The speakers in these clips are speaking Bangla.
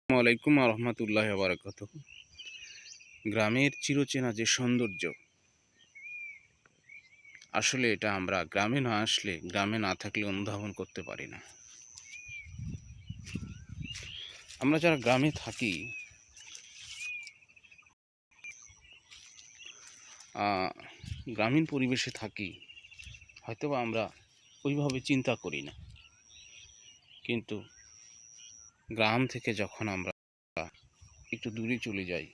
আসসালামু আলাইকুম রহমতুল্লাহ বারাকাত। গ্রামের চিরচেনা যে সৌন্দর্য, আসলে এটা আমরা গ্রামে না আসলে, গ্রামে না থাকলে অনুধাবন করতে পারি না। আমরা যারা গ্রামে থাকি, গ্রামীণ পরিবেশে থাকি, হয়তোবা আমরা ওইভাবে চিন্তা করি না, কিন্তু গ্রাম থেকে যখন আমরা একটু দূরে চলে যাই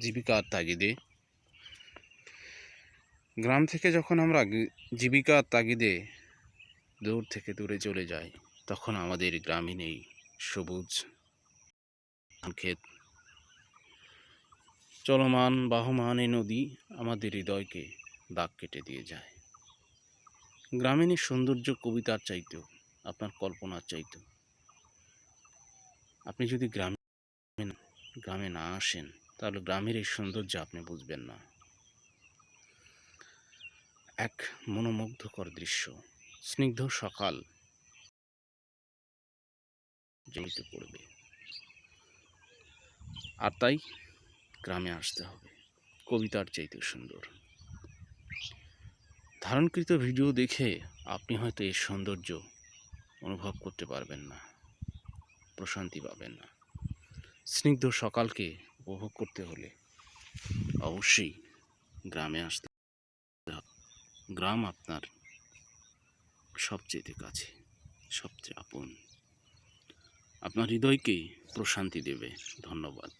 জীবিকার তাগিদে, গ্রাম থেকে যখন আমরা জীবিকার তাগিদে দূর থেকে দূরে চলে যাই, তখন আমাদের গ্রামীণ এই সবুজ ক্ষেত, চলমান বাহমান এই নদী আমাদের হৃদয়কে দাগ কেটে দিয়ে যায়। গ্রামীণ সৌন্দর্য কবিতার চাইতেও, আপনার কল্পনার চাইতেও, আপনি যদি গ্রামে না আসেন, তাহলে গ্রামের এই সৌন্দর্য আপনি বুঝবেন না। এক মনোমুগ্ধকর দৃশ্য, স্নিগ্ধ সকাল জমিতে পড়বে, আর তাই গ্রামে আসতে হবে। কবিতার চাইতে সুন্দর। ধারণকৃত ভিডিও দেখে আপনি হয়তো এই সৌন্দর্য অনুভব করতে পারবেন না, প্রশান্তি পাবেন না। স্নিগ্ধ সকালকে উপভোগ করতে হলে অবশ্যই গ্রামে আসতে হবে। গ্রাম আপনার সবচেয়ে কাছে, সবচেয়ে আপন, আপনার হৃদয়কে প্রশান্তি দেবে। ধন্যবাদ।